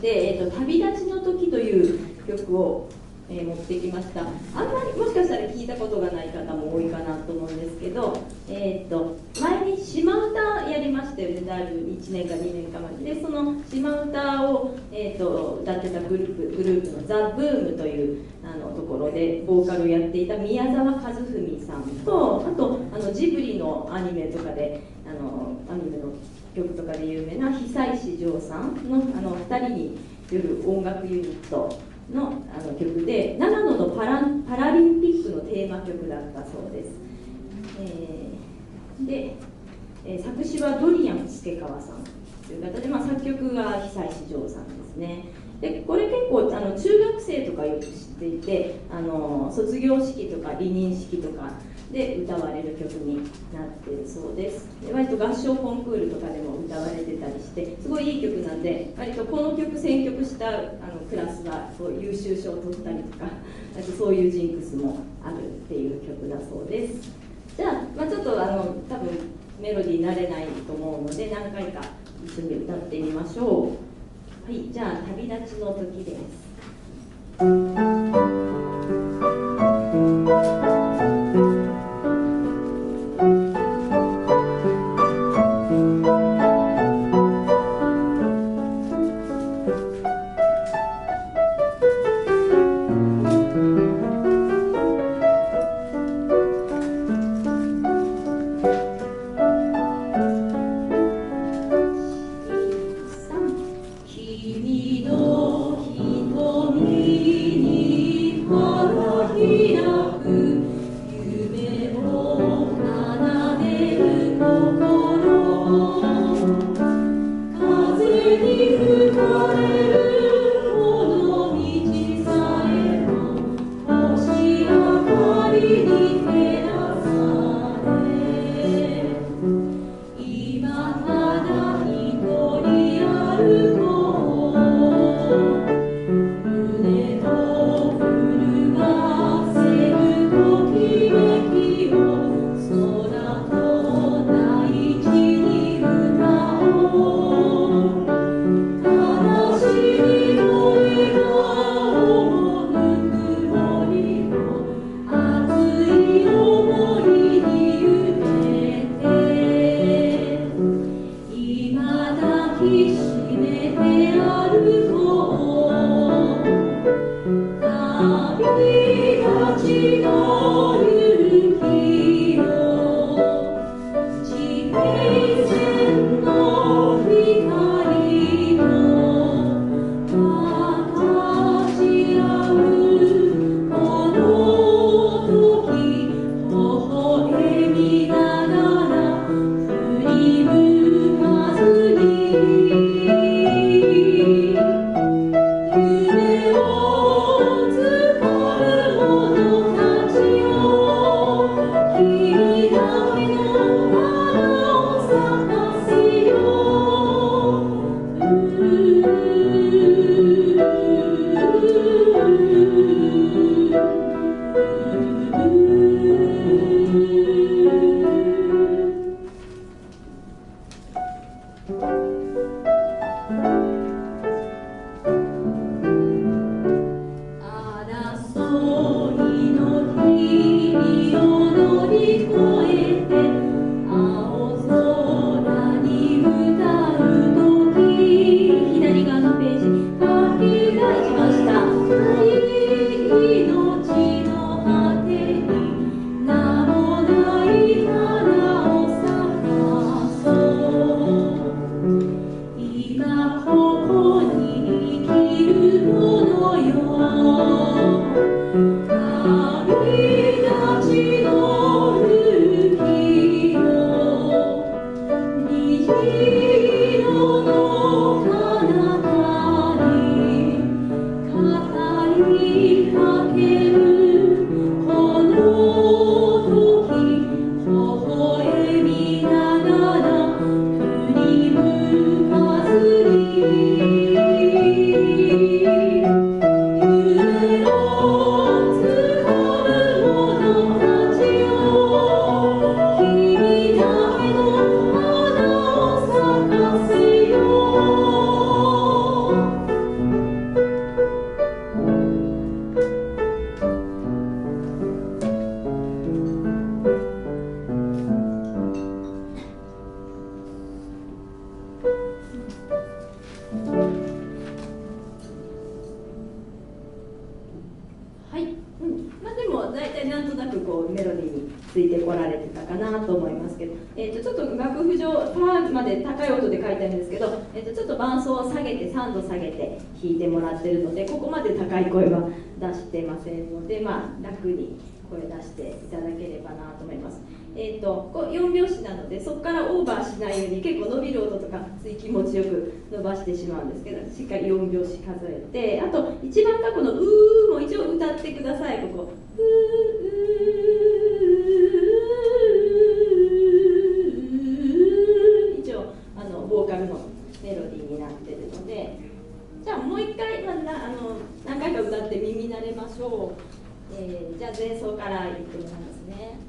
で、旅立ちの時という曲を、持ってきました。あんまりもしかしたら聞いたことがない方も多いかなと思うんですけど、前に島唄やりましたよね、だいぶ1年か2年か前で、その島唄を、歌ってたグループのザ・ブームというところでボーカルをやっていた宮沢和文さんと、あとジブリのアニメとかでアニメの曲とかで有名な久石譲さんの2人による音楽ユニットの曲で、長野のパラリンピックのテーマ曲だったそうです。作詞はドリアン助川さんという方で、作曲が久石譲さんですね。でこれ結構中学生とかよく知っていて、卒業式とか離任式とかで歌われる曲になっているそうです。で割と合唱コンクールとかでも歌われてたりして、すごいいい曲なんで、割とこの曲選曲したクラスはそう優秀賞を取ったりとか、あとそういうジンクスもあるっていう曲だそうです。じゃあ、ちょっと多分メロディー慣れないと思うので、何回か一緒に歌ってみましょう。はい、じゃあ旅立ちの時です。君の瞳にこうメロディーについてこられてたかなと思いますけど、ちょっと楽譜上ファまで高い音で書いてあるんですけど、ちょっと伴奏を下げて3度下げて弾いてもらってるので、ここまで高い声は出してませんので、楽に声出していただければなと思います。こう4拍子なので、そこからオーバーしないように結構伸びる音とか気持ちよく伸ばしてしまうんですけど、しっかり4拍子数えて、あと一番かこの「うー」も一応歌ってください。ここ「うー」一応ボーカルのメロディーになってるので、じゃあもう一回、何回か歌って耳慣れましょう。じゃあ前奏からいってもらいますね。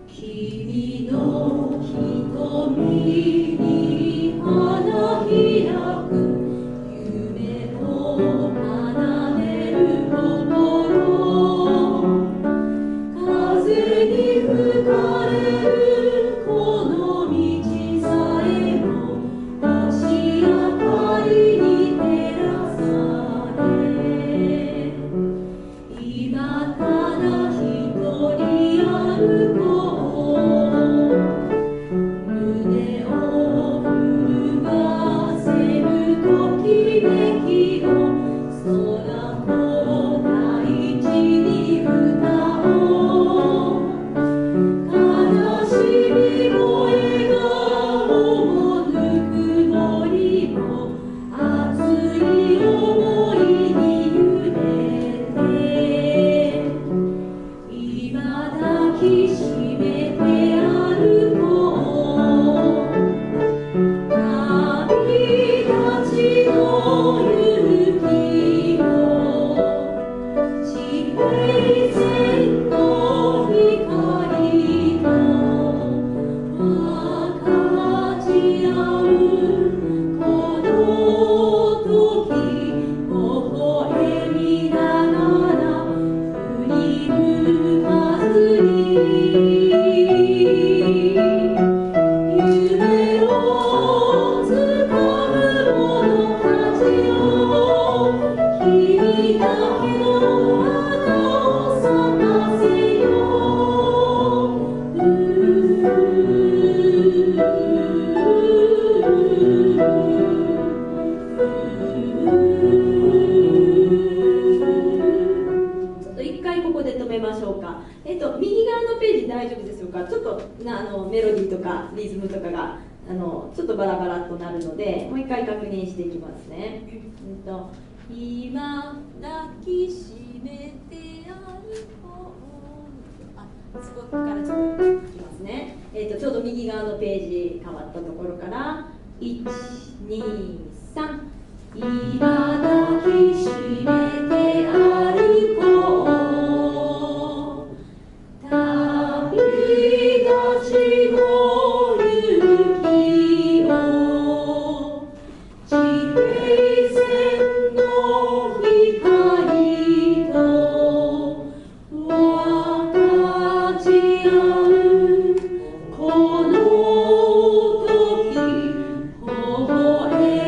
君の瞳に花開く夢を奏でる心、風に吹かれるこの道さえも星明かりに照らされ、今ただ一人歩こう、胸を震わせるときめきを空と大地に歌おう、悲しみも笑顔もぬくもりも熱い想いに揺れて、今抱きしめて歩こう、旅立ちの勇気を、地平線の光と分かち合うこの時、微笑みながら振り向かずに、夢をつかむ者たちよ、君だけの花を咲かせよちょっと一回ここで止めましょうか。右側のページ大丈夫でしょうか。ちょっとメロディーとかリズムとかがちょっとバラバラとなるので、もう一回確認していきますね。今抱きしめて歩こう、そこからちょっといきますね。ちょうど右側のページ変わったところから1、2、3、今抱きしめて歩こう、旅立ちの勇気を、地平線の光と分かち合うこの時、微笑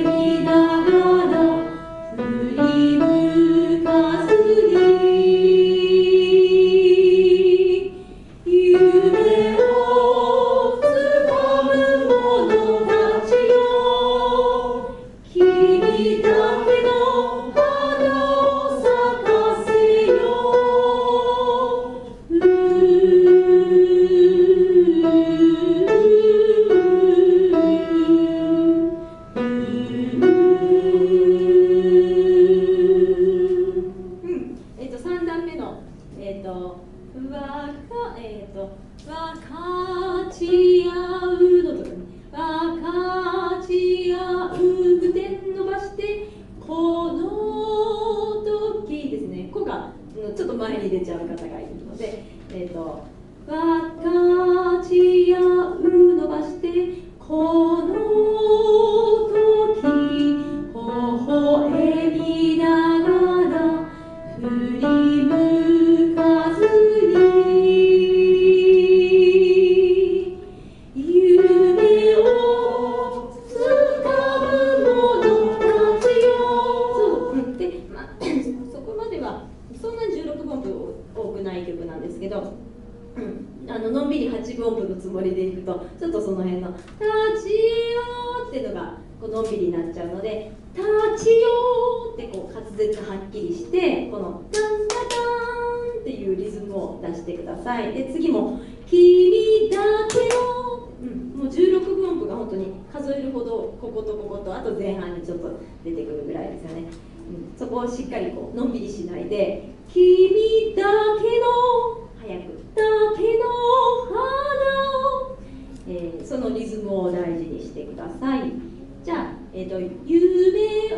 みながら振り向かずに、夢をつかむ者たちよ、君だけの花を咲かせよ3段目の分かち合うのとかね、分かち合う腕伸ばしてこの時ですね。ここがちょっと前に出ちゃう方がいるので、分かち合うり向かずに夢をつかむ者たちよ。そう、で、そこまではそんな16分音符多くない曲なんですけど、のんびり8分音符のつもりでいくとちょっとその辺の「立ちよ」っていうのがこうのんびりになっちゃうので「立ちよ」ってこう滑舌はっきりしてこの「タンタタン」っていうリズムを出してください。で次も「君だけの」もう16分音符が本当に数えるほどこことこことあと前半にちょっと出てくるぐらいですよね。そこをしっかりこうのんびりしないで「君だけの」早く「だけの花を」そのリズムを大事にしてください。じゃあ、夢を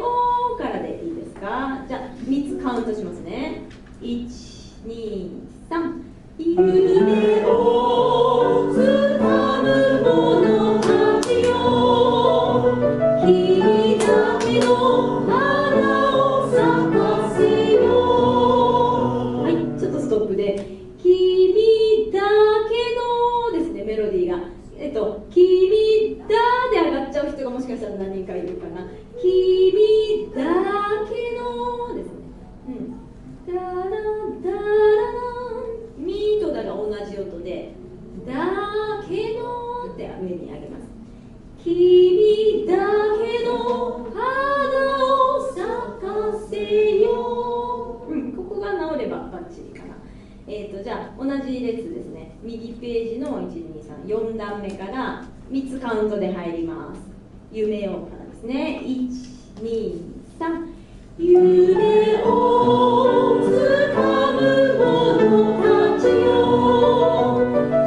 からでいいですか。じゃあ3つカウントしますね。1、2、3。夢をつかむ者たちよ、君だけの花を咲かせよ。はい、ちょっとストップで君だけのですね、メロディーが君だで上がっちゃう人がもしかしたら何人かいるかな。君だけのですね。ダラダラミとダが同じ音でだけのって上に上げます。君だけの花を咲かせよ。ここが治ればバッチリかな。じゃあ同じ列ですね。右ページの123、4段目から3つカウントで入ります。夢をからですね。1、2、3。夢をつかむ者たちよ、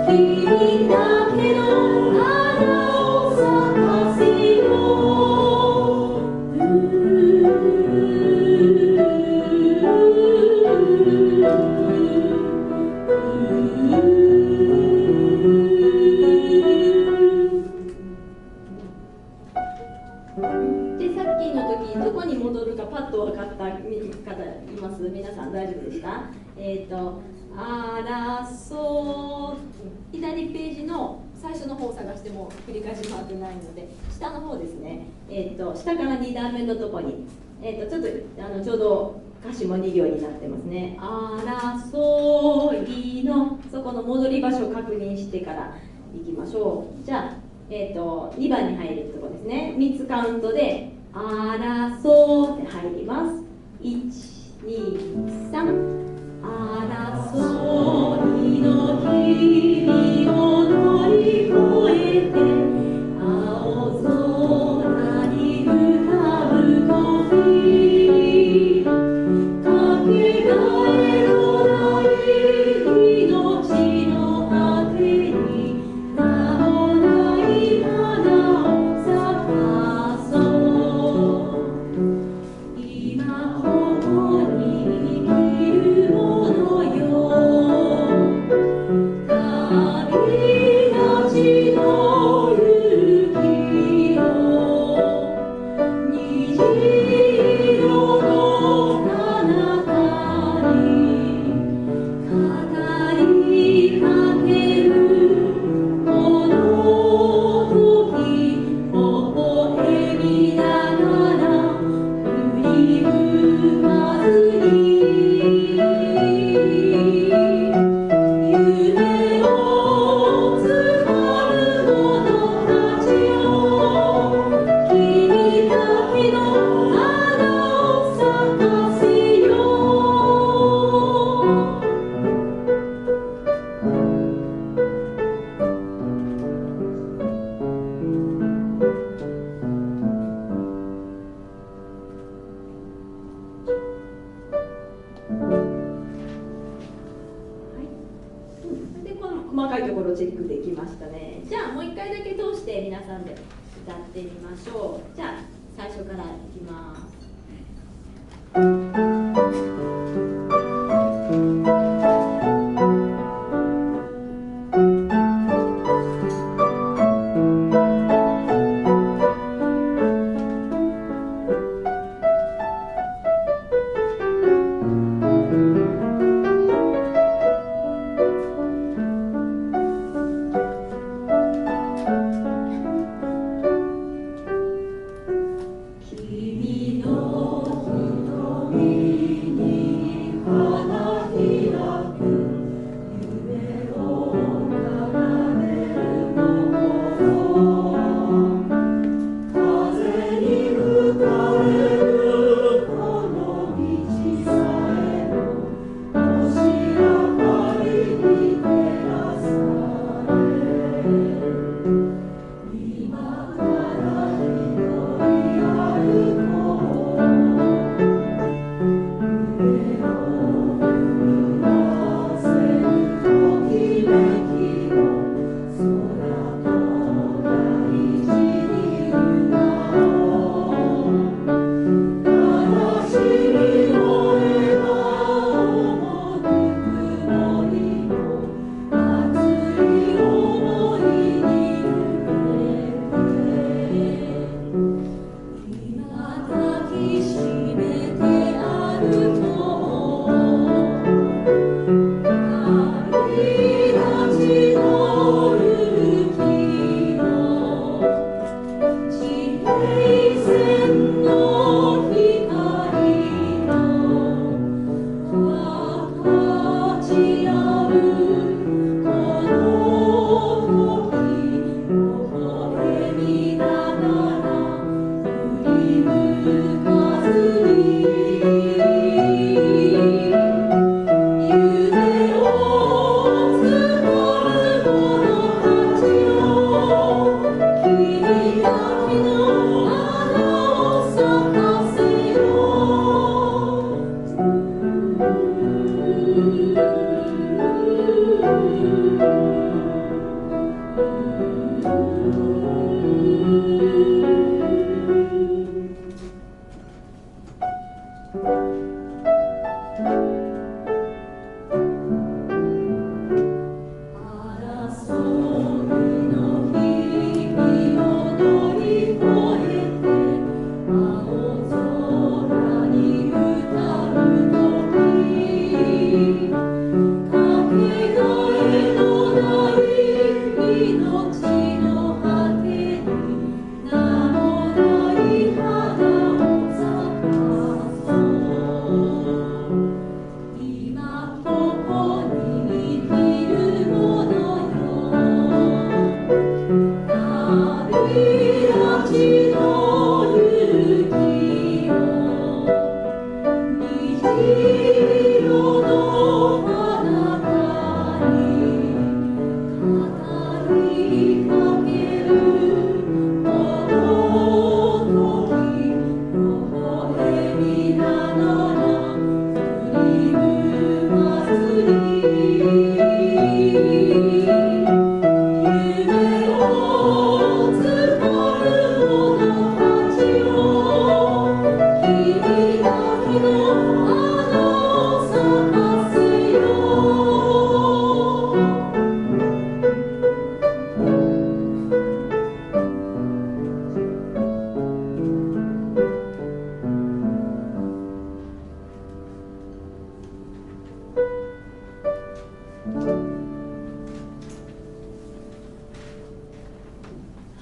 君だけの花を咲かせよ。で、さっきの時どこに戻るかパッと分かった方います？皆さん大丈夫でした？あらそう左ページの最初の方を探しても繰り返し回ってないので下の方ですね。下から2段目のとこに、ちょっとちょうど歌詞も2行になってますね。あらそういのそこの戻り場所を確認してからいきましょう。じゃあ2番に入るところですね。3つカウントで「あらそう」って入ります。1、2、3。あらそういの日々を乗り越えて青空に浮かぶ時、かけがえのない命の果てに名もない花を咲かそう。今ここに生きるものよ、旅立ちの勇気を虹色の彼方に語りかけるこの時、微笑みながら振り向かずに夢をつかむ者たちよ、君だけの花を咲かせよ。でこの細かいところチェックできましたね。じゃあもう一回だけ通して皆さんで歌ってみましょう。じゃあ最初からいきます。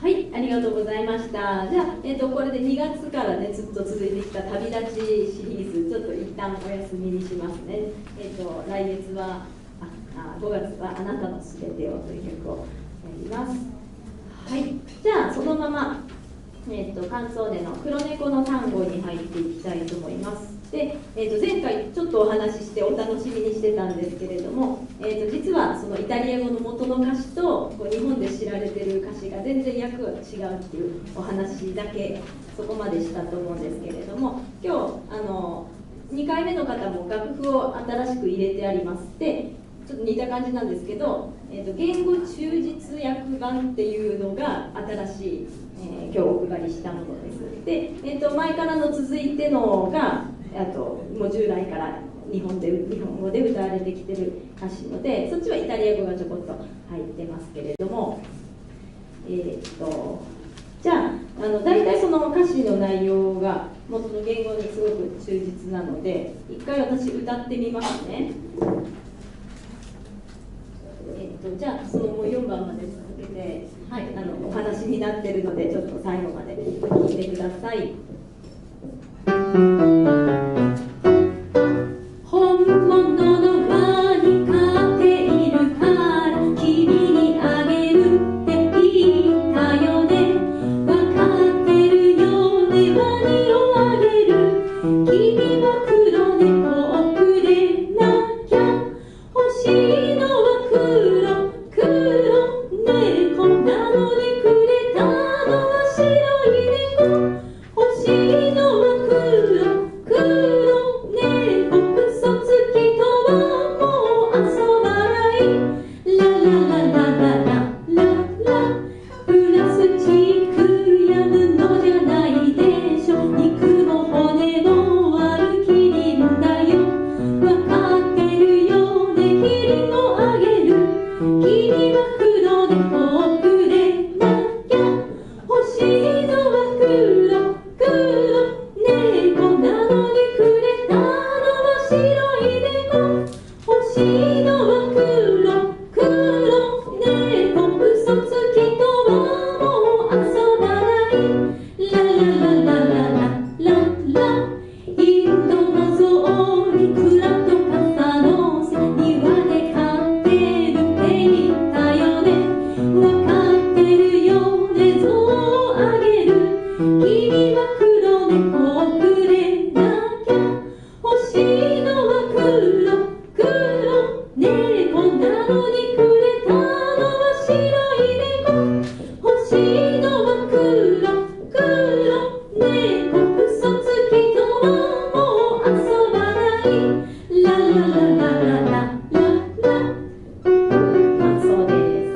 はい、ありがとうございました。じゃあ、これで2月からね、ずっと続いてきた旅立ちシリーズ、ちょっと一旦お休みにしますね。来月は、5月はあなたのすべてをという曲をやります。はい、じゃあ、そのまま、カンソーネの黒猫の単語に入っていきたいと思います。で、前回ちょっとお話ししてお楽しみにしてたんですけれども、実はそのイタリア語の元の歌詞と日本で知られてる歌詞が全然訳が違うっていうお話だけそこまでしたと思うんですけれども、今日2回目の方も楽譜を新しく入れてあります。で、ちょっと似た感じなんですけど、言語忠実訳版っていうのが新しい、今日お配りしたものです。で、前からの続いてのがもう従来から日本語で歌われてきてる歌詞ので、そっちはイタリア語がちょこっと入ってますけれども、じゃあ大体その歌詞の内容が元の言語にすごく忠実なので、一回私歌ってみますね。じゃあそのもう4番まで続けて、はい、お話になってるのでちょっと最後まで聞いてください。本物のワニ飼っているから君にあげるって言ったよね。わかってるよね、ワニをあげる。君は黒猫をくれなきゃ。欲しいのは黒猫なのにくれたのは白い猫。欲しいのは黒猫。嘘つきとはもう遊ばない。ラララララララ。プラスチックや布じゃないでしょ。肉も骨もあるキリンだよ。わかってるよね、キリンをあげる。君は黒猫をくれなきゃ。欲しいのは黒猫なのにくれたのは白い猫。欲しいのは黒猫。嘘つきとはもう遊ばない。ラララララララ。インドの象に蔵と傘のせ、庭で飼ってるって言ったよね。わかってるよね、象をあげる。君は黒猫をくれなきゃ。欲しいのは黒猫なのにくれたのは白い猫。欲しいのは黒猫。嘘つきとはもう遊ばない。ララララララララ。感想です。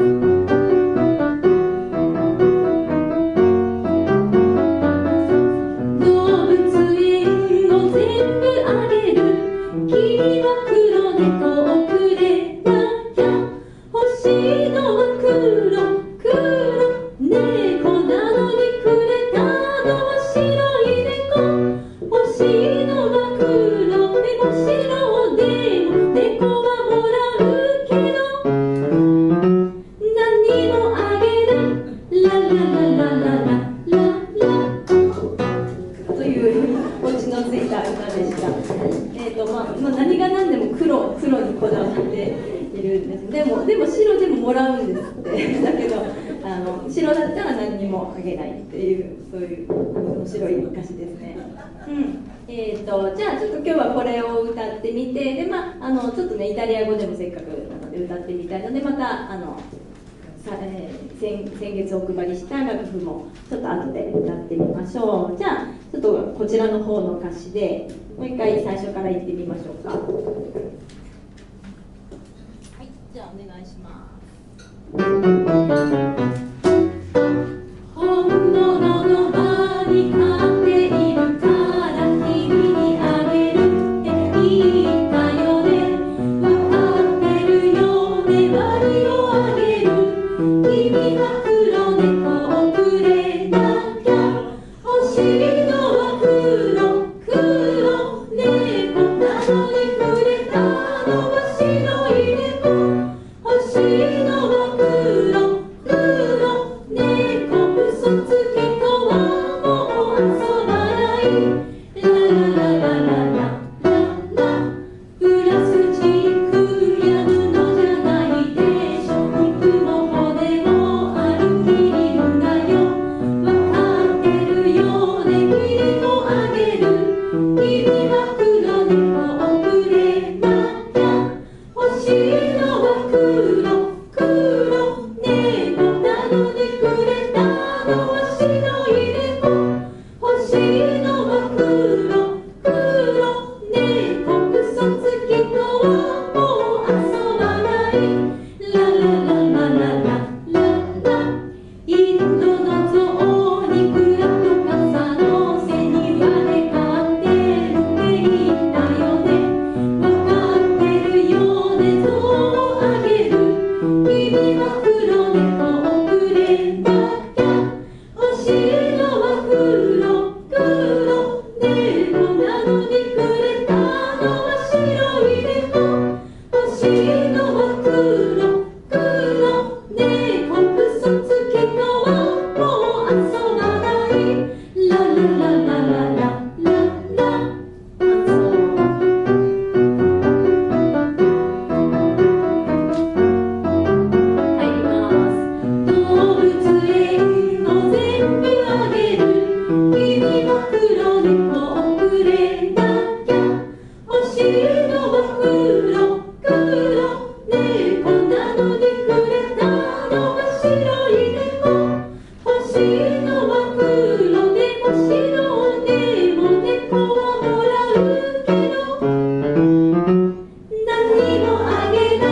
動物園を全部あげる。君は黒猫をくれなきゃ。欲しいのは黒猫なのにくれたのは白い猫。欲しいのは黒猫。白でも猫黒にこだわっているんです。でも白でももらうんですってだけど白だったら何にもあげないっていうそういう面白い歌詞ですね。じゃあちょっと今日はこれを歌ってみて、でちょっとねイタリア語でもせっかくなので歌ってみたいので、また先月お配りした楽譜もちょっと後で歌ってみましょう。じゃあちょっとこちらの方の歌詞でもう一回最初から言ってみましょうか。はい、じゃあお願いします。本物の場に買っているから君にあげるって言ったよね。分かってるよね、悪をあげる。君は黒猫をくれなきゃ。欲しいのは黒猫なのにくれたのは白い猫。欲しいのは黒猫、嘘つきとはもう遊ばない。ララララララララ、プラスチックや布じゃないでしょ。肉も骨もあるキリンだよ。分かってるよね、キリンをあげる。君は黒猫をくれなきゃ。欲しいのは黒猫なのにくれたのは白い猫。欲しいのは黒猫、嘘つきとはもう遊ばない。ラララララララ、インドの象に蔵と傘の背に輪で飼ってるって言ったよね。分かってるよね、象をあげる。君は黒猫をくれなきゃ。欲しいのは黒猫なのにくれたのは白い猫。欲しいのは黒猫、嘘つきとはもう遊ばない。ララララララララ、感想。入ります。動物園を全部あげる。君は黒猫をくれなきゃ。欲しいのは黒猫なのにくれたのは白い猫。欲しいのは黒でも白でも猫はもらうけど何にもあげない。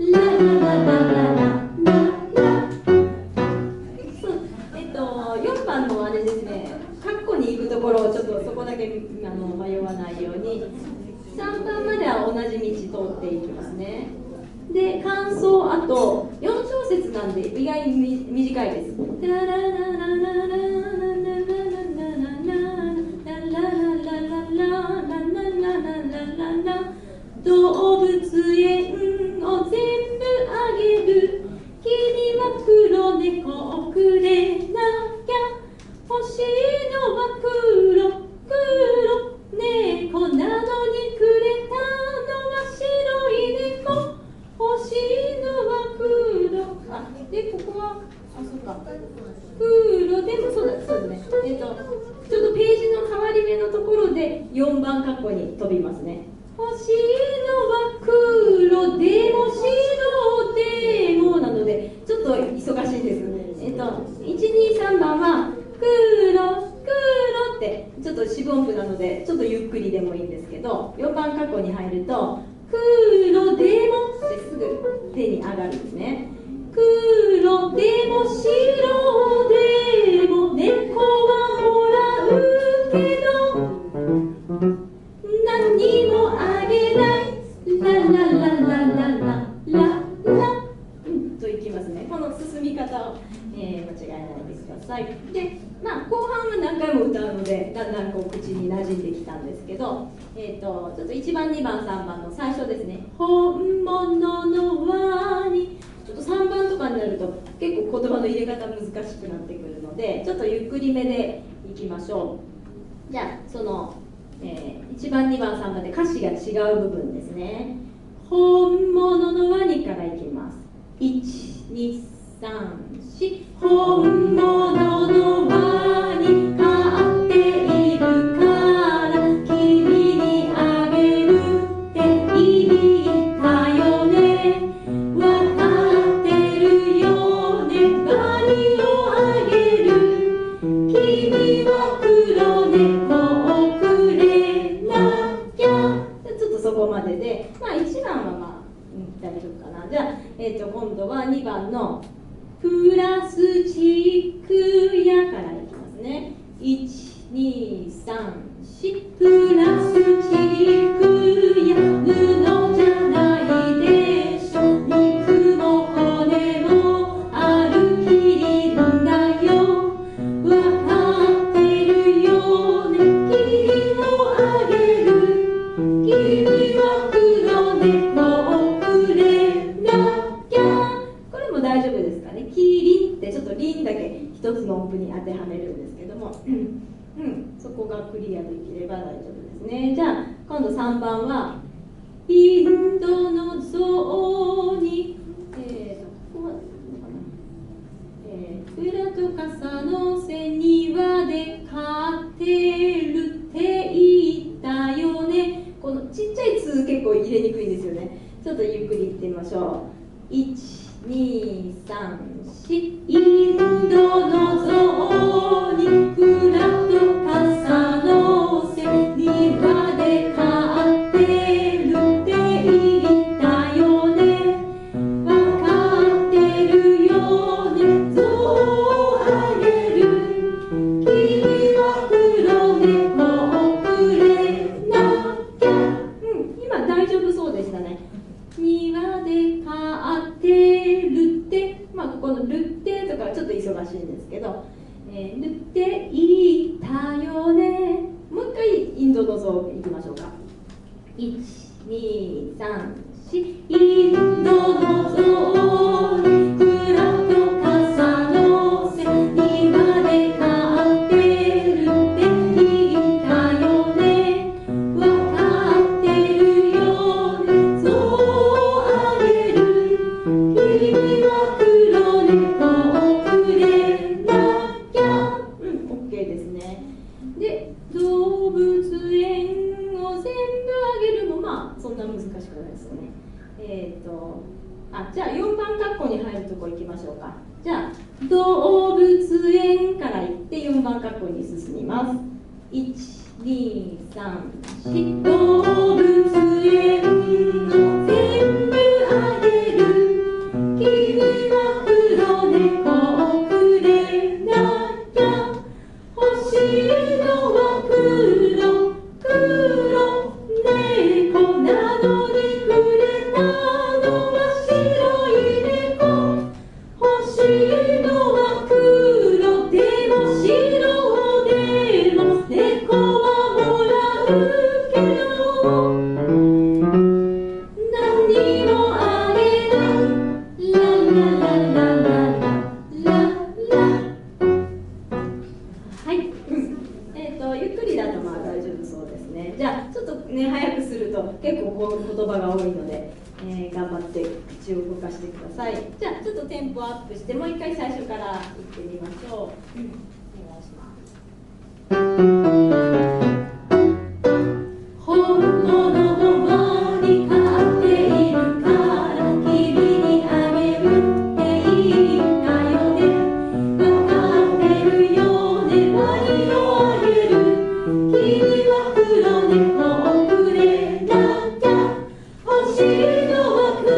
ラララララララ。4番のあれですね、カッコに行くところをちょっとそこだけ迷わないように、3番までは同じ道通っていきますね。で、感想、あと4小節なんで意外に短いです。動物園を全部あげる。君は黒猫をくれなきゃ。欲しいのは黒猫なのにくれたのは白い猫。欲しいのは黒、でここはそうか、黒でもそうですね。ちょっとページの変わり目のところで4番カッコに飛びますね。欲しいのは黒でも白でもなのでちょっと忙しいです。1、2、3番は黒ってちょっと四分音符なのでちょっとゆっくりでもいいんですけど、4番カッコに入ると黒でもってすぐ手に上がるんですね。黒でも白でも猫はもらうけど何にもあげない。ララララララララといきますね。この進み方を、間違えないでください。で、後半は何回も歌うのでだんだんこう口に馴染んできたんですけど、ちょっと1番2番3番の最初ですね。本物の輪にちょっと3番とかになると結構言葉の入れ方難しくなってくるのでちょっとゆっくりめでいきましょう。じゃあその、1番2番3番で歌詞が違う部分ですね。4本物のワニ飼っているから君にあげるって言ったよねわかってるよねワニをあげる君は黒猫をくれなきゃちょっとそこまでで、まあ、1番はまあ、大丈夫かな。じゃあ、今度は2番のプラスチックやからいきますね。1、2、3、4プラスチックや布じゃないでしょ肉も骨もあるキリンだよわかってるよねキリンをあげる君は黒猫をくれなきゃこれも大丈夫ですかねキリンってちょっとリンだけ一つの音符に当てはめるんですけどもそこがクリアできれば大丈夫ですねじゃあ今度3番はインドの象にここはどうかな裏と傘の背庭で飼ってるって言ったよねこのちっちゃい「つ」結構入れにくいんですよねちょっとゆっくりいってみましょう1、2、3、4インドの象に裏と傘の背庭で飼ってるって言ったよねわかってるよね象をあげる君は黒猫をくれなきゃ今大丈夫そうでしたね庭で飼ってるってまあここのるってとかちょっと忙しいんですけどるって言ったよねもう一回インドの象いきましょうか1、2、3、4インドの象に蔵と傘の背庭で飼ってるって言ったよねわかってるよね象をあげる君は黒猫をくれなきゃOK ですねで動物園を全部あげるのまあそんな難しくないですよねじゃあ4番括弧に入るとこ行きましょうかじゃあ動物園から行って4番括弧に進みます1、2、3、4動物園を全部あげる君は黒猫をくれなきゃ欲しいのは黒猫なのにくれたのは白い猫欲しいのは黒でも白でも猫はもらうけど何にもあげないララララララはいゆっくりだとまあ大丈夫そうですねじゃあちょっとね早くすると結構こういう言葉が多いので、頑張って口を動かしてくださいじゃあちょっとテンポアップしてもう一回最初からいってみましょう、お願いします本物のワニ飼っているから君にあげるって言ったよねわかってるよねワニをあげる君は黒猫をくれなきゃ欲しいのは黒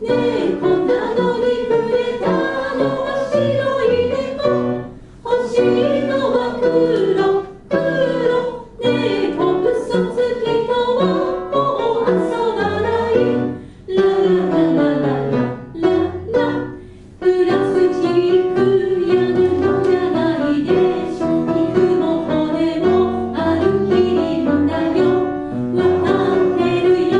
猫なのにくれたのは白い猫欲しいのは黒猫嘘つきとはもう遊ばないラララララララプラスチックや布じゃないでしょ肉も骨もあるキリンだよわかってるよ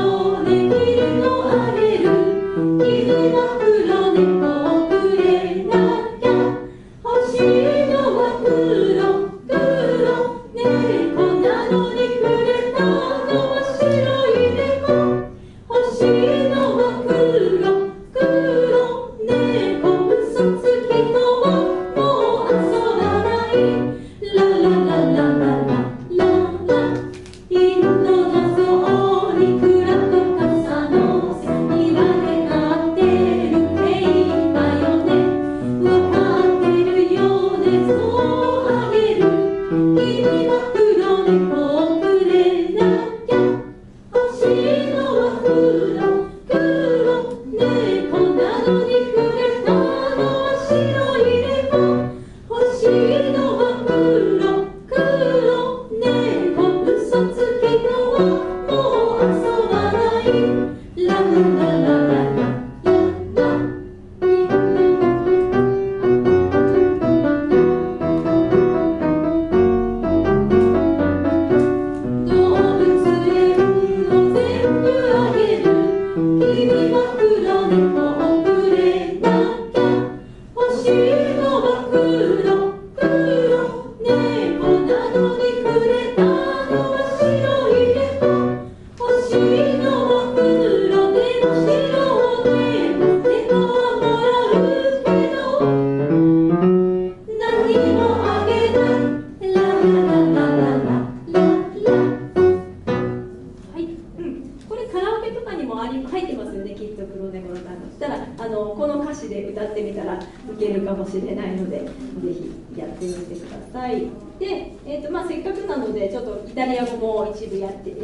も入ってますよね、きっと黒猫の単語。そしたらこの歌詞で歌ってみたらいけるかもしれないので、ぜひやってみてください。で、せっかくなのでちょっとイタリア語も一部やり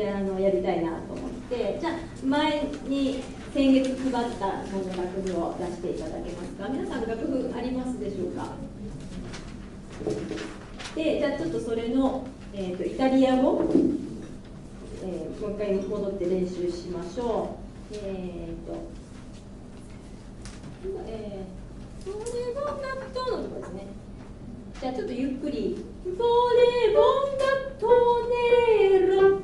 たいなと思って、じゃあ前に先月配ったこの楽譜を出していただけますか。皆さん楽譜ありますでしょうか。で、じゃあちょっとそれの、イタリア語、もう一回戻って練習しましょう。ボレボンガットのところですね。じゃあちょっとゆっくり。ボレボンガットネロネ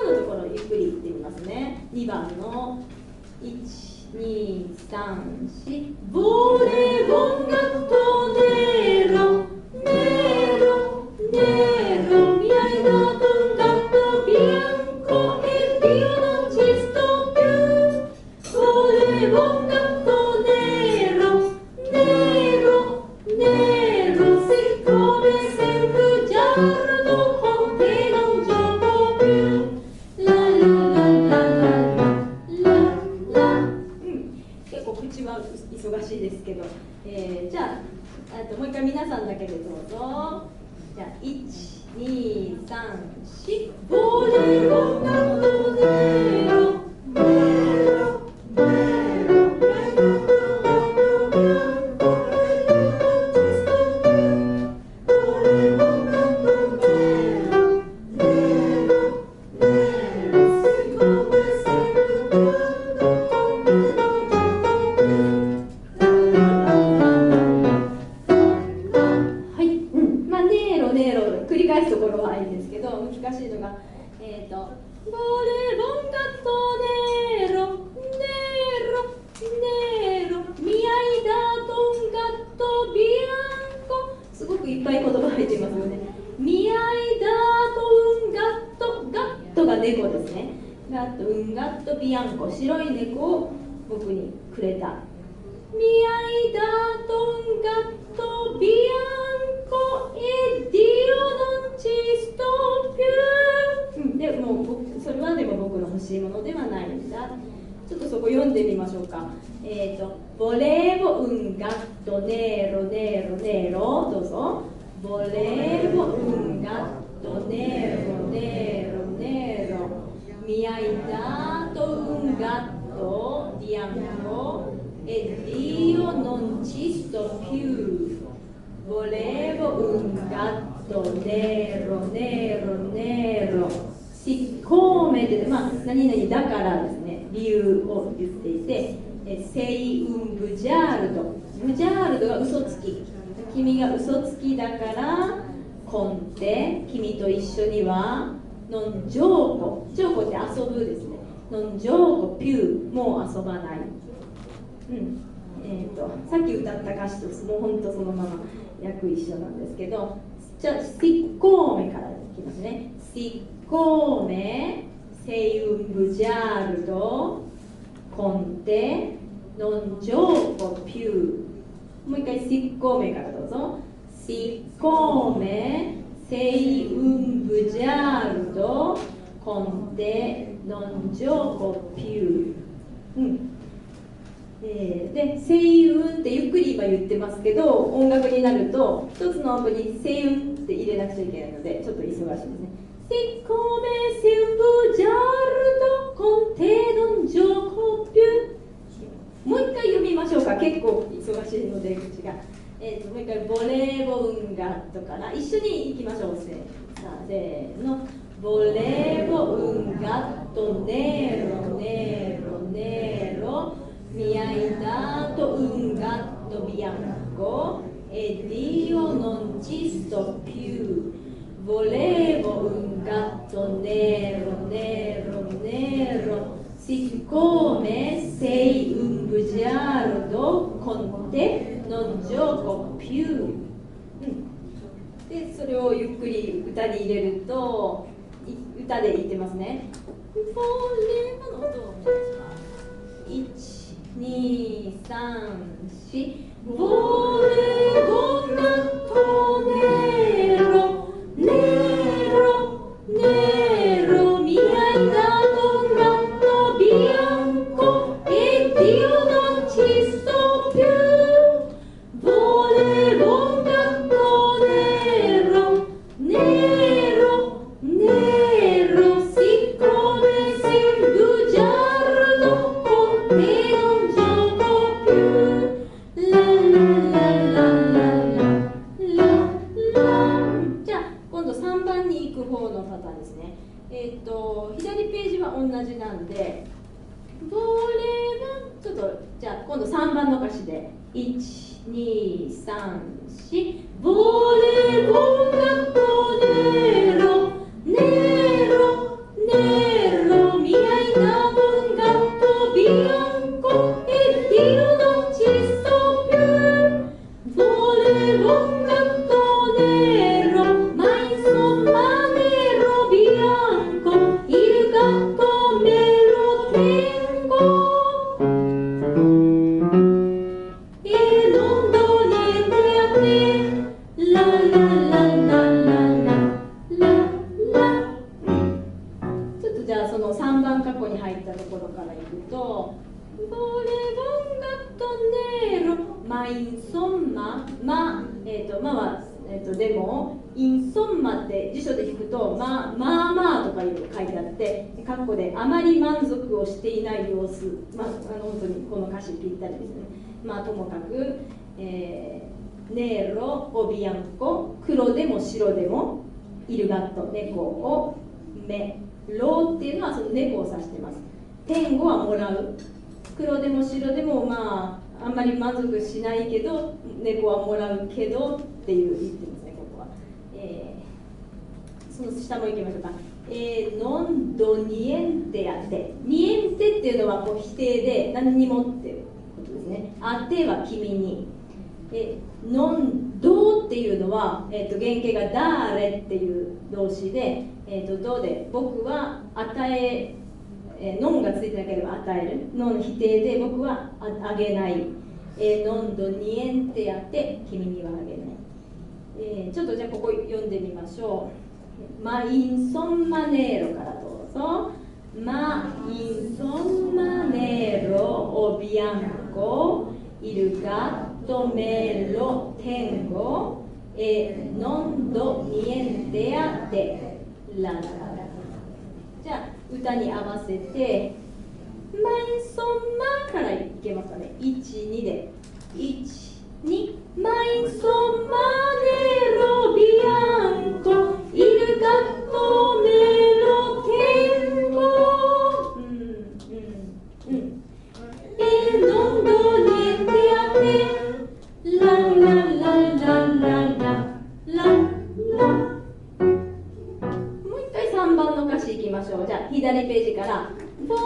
ロのところをゆっくり言ってみますね。2番の1、2、3、4。ボレボンガットネロネロネロミアイダトンガットビアンコエディオノチストピュー。ボレボンガットネロネロネロシコメセンブジャードコンテノンジョコピュー。ラララララララ。結構口は忙しいですけど、じゃあもう一回皆さんだけでどうぞ。じゃあ1、2、3、4。ボレボンガットネロネロネロボレボンガットネロネロネロミアイダトンガットビアンコ。すごくいっぱい言葉入っていますよね。ミアイダトンガット、ガットが猫ですね。ガットガットビアンコ、白い猫を僕にくれた。ミアイダトンガットビアンコエディオノンチストピュー。でもそれはでも僕の欲しいものではないんだ。ちょっとそこ読んでみましょうか。ボレーボウンガットネロネロネロ、どうぞ。ボレーボウンガットネロネロネロミアイダトウンガットディアンコエディオノンチストピュー。ボレーボウンガットネロネロネロシコーメで、何々だからですね、理由を言っていて、セイウンブジャールド。ブジャールドが嘘つき。君が嘘つきだから、コンテ、君と一緒には、ノンジョーコ。ジョーコって遊ぶですね。ノンジョーコピュー、もう遊ばない。さっき歌った歌詞ともう本当そのまま訳一緒なんですけど、じゃあシッコーメからいきますね。シッコーメ、セイウンブジャールド、コンテ、ノンジョーコピュー。もう一回シッコーメからどうぞ。シッコーメ、セイウンブジャールド、コンテ、ノンジョーコピュー。で、セイウンってゆっくり今言ってますけど、音楽になると一つの音にセイウンって入れなくちゃいけないのでちょっと忙しいですね。シッコメセウブジャールドコンテノンジョコピュー。もう一回読みましょうか。結構忙しいので口が。もう一回ボレーボウンガットから一緒に行きましょう。せーの。ボレーボウンガットネロネロネロミアイダトウンガットビアンコエディオノンチストピュー。ボレーボウンガットネロネロネロシコーメセイウンブジャールドコンテノンジョコピュー。でそれをゆっくり歌に入れると歌で言ってますね。ボレーボの音をお願いします。1、2、3、4。ボレーボガットネロネロネロミアイダトンガットビアじなんで、これはちょっとじゃあ今度3番の歌詞で123ボレボンガトネロネロネロミアイナボンガトビアンコエディロノチソピュボレボンガトネロマイソマネロビアンコイルガトメロテンゴ3番過去に入ったところからいくと「ボレボンガトネロマインソンマ」マは、でもインソンマって辞書で引くとまあまあとかいうのが書いてあって括弧であまり満足をしていない様子、本当にこの歌詞ぴったりですね。ともかく、ネーロオビアンコ黒でも白でもイルガット猫をメローっていうのはその猫を指してます。テンゴはもらう。黒でも白でもあんまり満足しないけど猫はもらうけどっていう言ってますね、ここは。その下もいきましょうか。ノンドニエンテアテ。ニエンテっていうのはこう否定で何にもっていうことですね。アテは君に。ノンドっていうのは、原型がダーレっていう動詞で、ドで僕は与え、ノンがついてなければ与える。ノン否定で僕はあげない。ノンドニエンテアテ君にはあげない。ちょっとじゃあここ読んでみましょう。マインソンマネーロからどうぞ。マインソンマネーロオビアンコイルガトメロテンゴノンドニエンテアテラララ。じゃあ歌に合わせてマイソンマからいけますかね。12で12マイソンマネロビアンコイルガトメロテンゴノンドニエンテアテラララララララ。もう一回3番の歌詞いきましょう。じゃあ左ページからボレ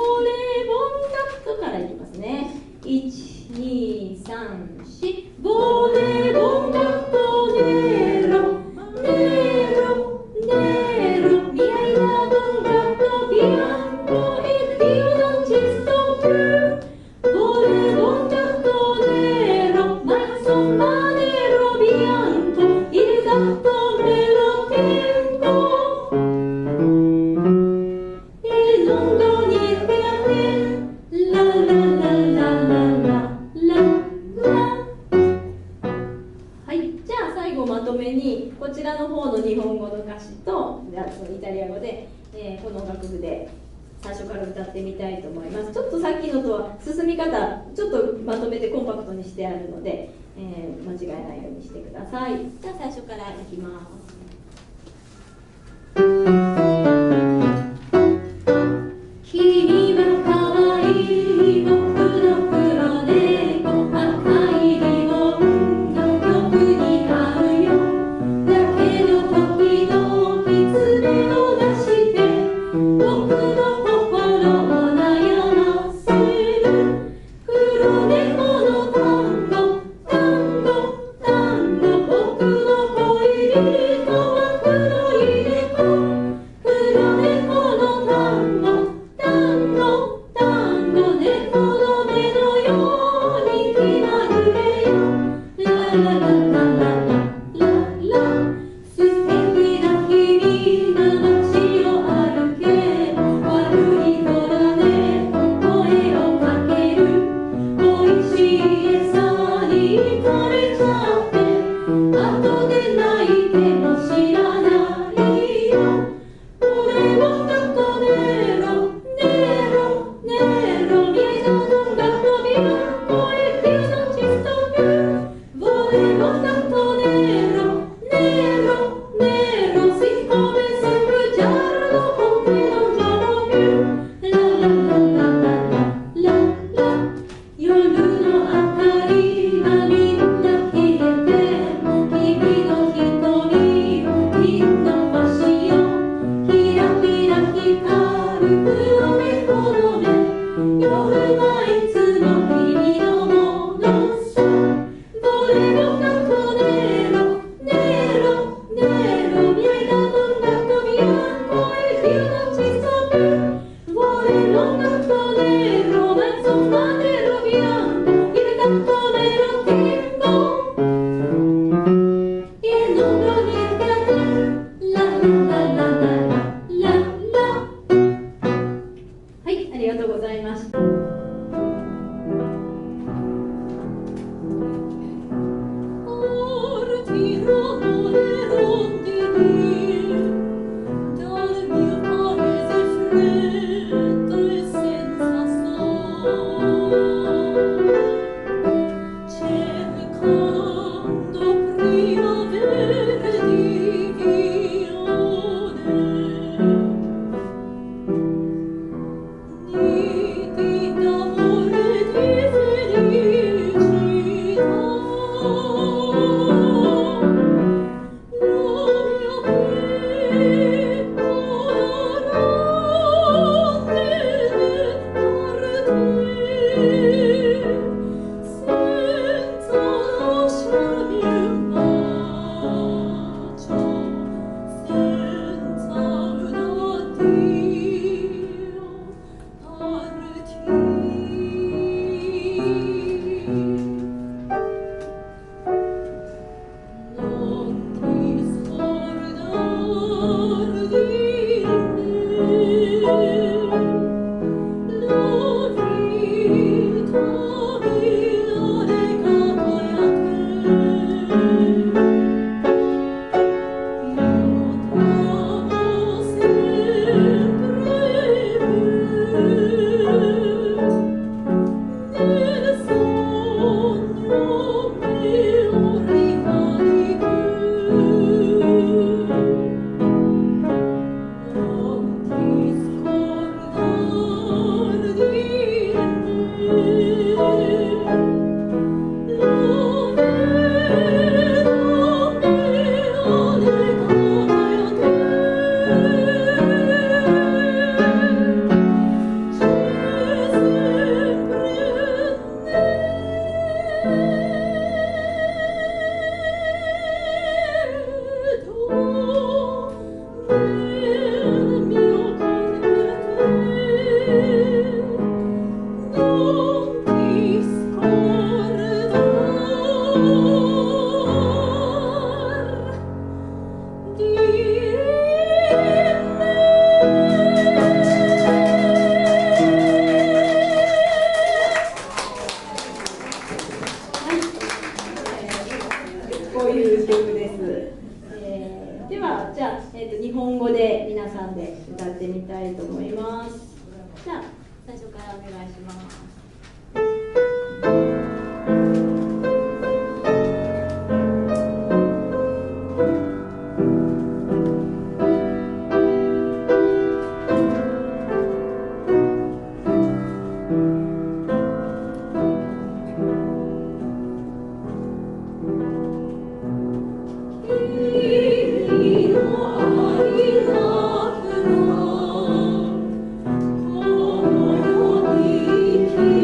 ボンガットからいきますね。123ボレボンガットネロネロネロミアイナボンガットビアンコエディオナチストプボレボンガットネロマイソンマネロビアンコイルガットメロテンゴノンドニエンテアテララララララはい、じゃあ最後まとめにこちらの方の日本語の歌詞とじゃあそのイタリア語で、この楽譜で最初から歌ってみたいと思います。ちょっとさっきのとは進み方ちょっとまとめてコンパクトにしてあるので、間違えないようにしてください。じゃあ最初からいきます。君は可愛い僕の黒猫赤いリボンがよく似合うよだけど時々爪を出して僕の心を悩ませる黒猫のタンゴタンゴタンゴ僕の恋人は黒い猫ました。こういう曲です。では、じゃあ、日本語で皆さんで歌ってみたいと思います。じゃあ、最初からお願いします。君の愛なくもこの世に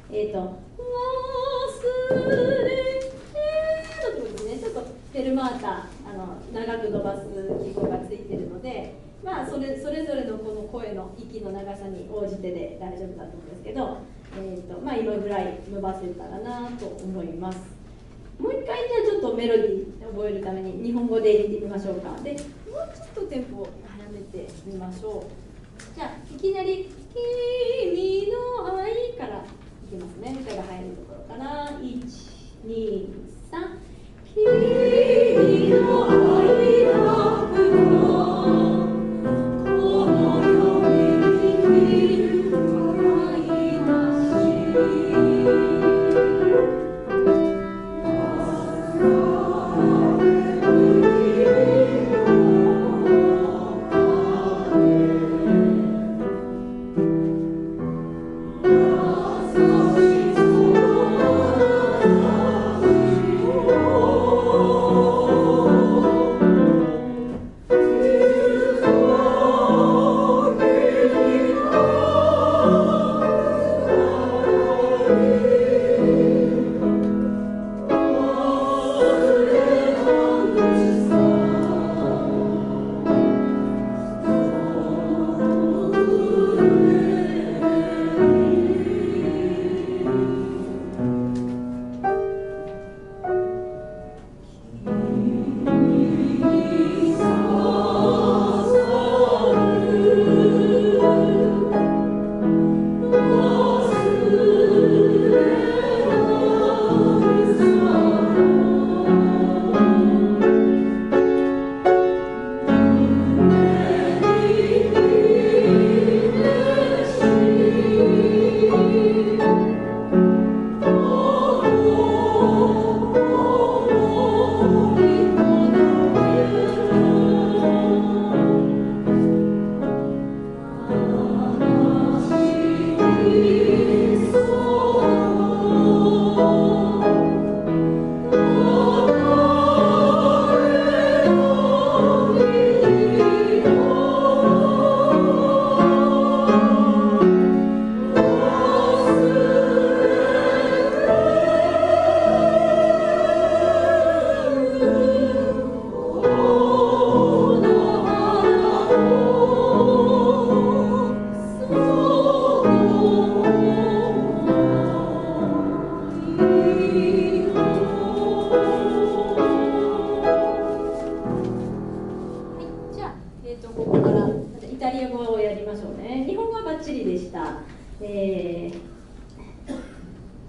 忘れのところですね、ちょっとフェルマータ長く伸ばす記号がついてるので、まあ、それぞれのこの声の息の長さに応じてで大丈夫だと思うんですけど、まあ、今ぐらい伸ばせたらなと思います。もう一回じゃあちょっとメロディー覚えるために日本語で入れてみましょうか。で、もうちょっとテンポを早めてみましょう。じゃあいきなり「君の愛」からいきますね。歌が入るところから1、2、3「君の愛が吹くのこの世に生きる愛なし」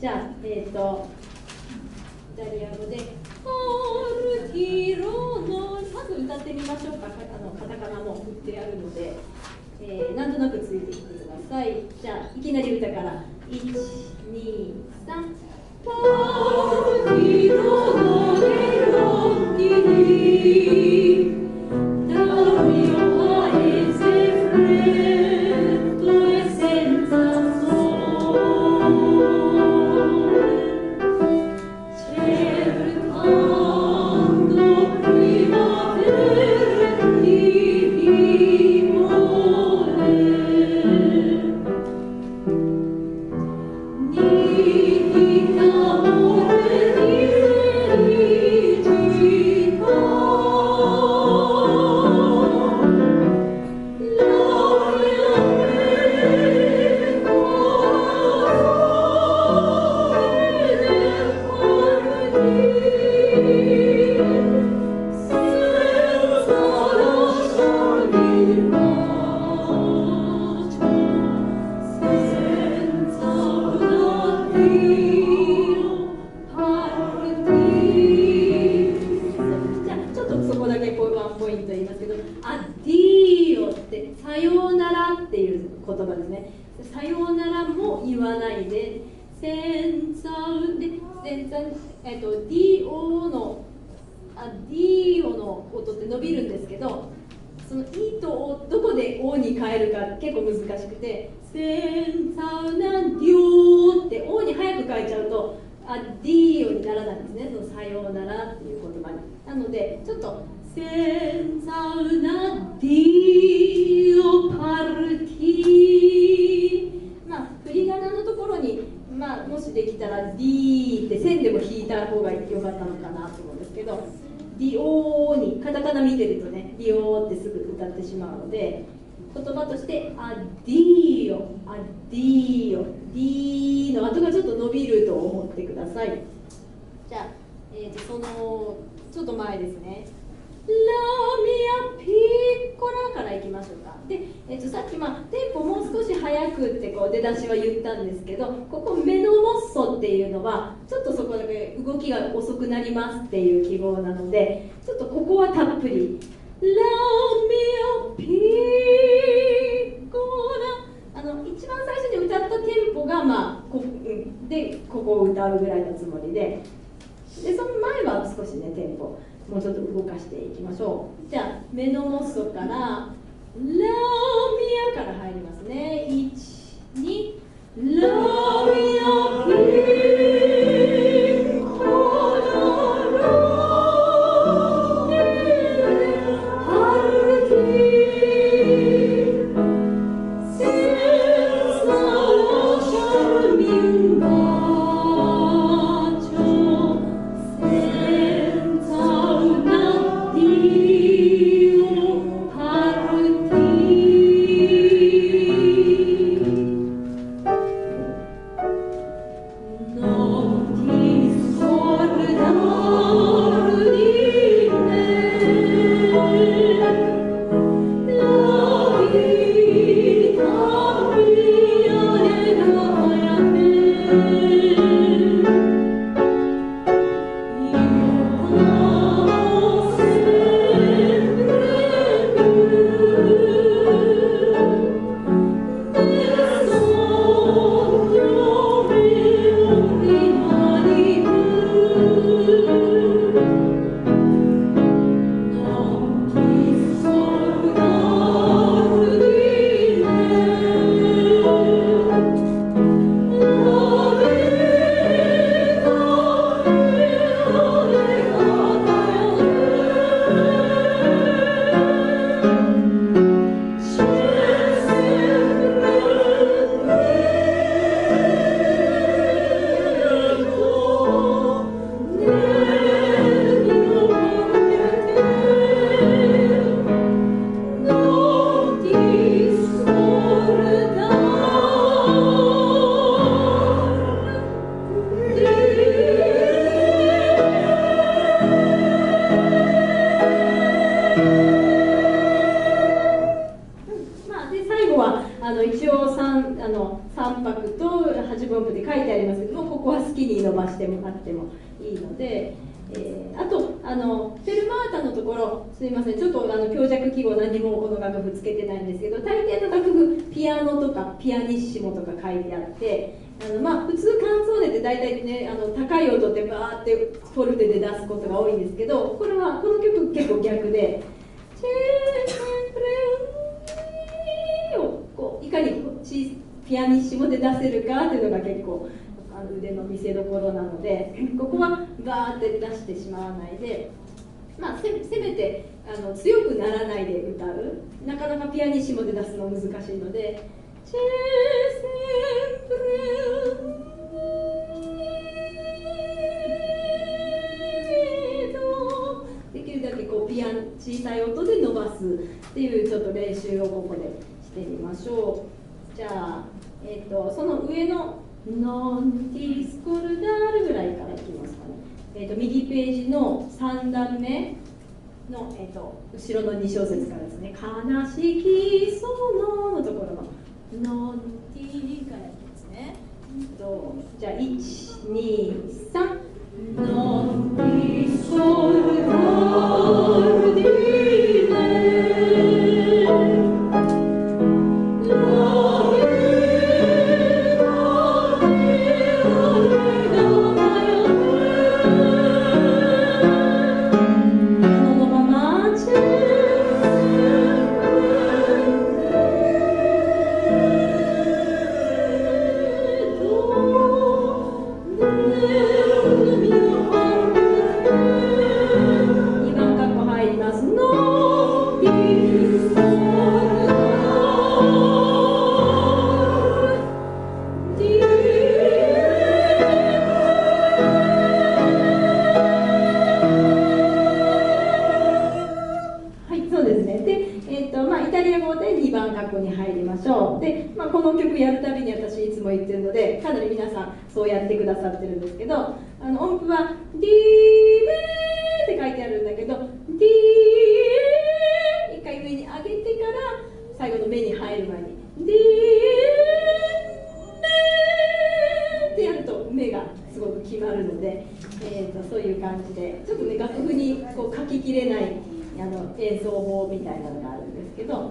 じゃあ、イタリア語で「ポルティロの」まず歌ってみましょうか。カタカナも振ってあるので、なんとなくついてきてください。じゃあいきなり歌から1、2、3「ポルティロのレロンティニ」「ディオの音って伸びるんですけど、そのイとオどこでオに変えるか結構難しくて、センサウナディオってオに早く変えちゃうとディオにならないんですね、そのさようならっていう言葉に。なのでちょっとセンサウナディオパルティ、まあ振り仮名のところに、まもしできたら D って線でも引いた方が良かったのかなと思うんですけど、ディオーにカタカナ見てるとね、ディオーってすぐ歌ってしまうので、言葉としてアディーヨ、アディーヨ、ディーの後がちょっと伸びると思ってください。じゃあ、そのちょっと前ですね。ラミアピッコラからいきましょうか。で、さっき、テンポもう少し速くってこう出だしは言ったんですけど、ここメノモッソっていうのはちょっとそこだけ動きが遅くなりますっていう記号なので、ちょっとここはたっぷりラミアピッコラ、一番最初に歌ったテンポがここを歌うぐらいのつもりで、その前は少しねテンポもうちょっと動かしていきましょう。じゃあメノモッソからラミアから入りますね。1、2、ラミアピッコラハルティセンサーシャルミンバチョセンサーナディオハルテ3拍と8分音符で書いてありますけども、ここは好きに伸ばしてもらってもいいので、あとフェルマータのところ、すいません、ちょっと強弱記号何もこの楽譜つけてないんですけど、大抵の楽譜ピアノとかピアニッシモとか書いてあって、普通カンソーネって大体ね高い音ってバーってフォルテで出すことが多いんですけど、この曲結構逆で「チェーセンプレー」をこういかにピアニッシモで出せるかっていうのが結構腕の見せどころなので、ここはバーって出してしまわないで、せめて強くならないで歌う。なかなかピアニッシモで出すの難しいので「チェーセンプレー」できるだけこう小さい音で伸ばすっていうちょっと練習をここでしてみましょう。じゃあ、その上のノンティスコルダールぐらいからいきますかね。右ページの3段目の、後ろの2小節からですね。悲しきそのところのノンティからいきますね。じゃあ1、2、3ノンティスコルダールディネ「ってくださってるんですけど、音符は「ディーメー」って書いてあるんだけど「ディー」一回上に上げてから最後の目に入る前に「ディーメー」ってやると目がすごく決まるので、そういう感じでちょっとね楽譜にこう書ききれない演奏法みたいなのがあるんですけど。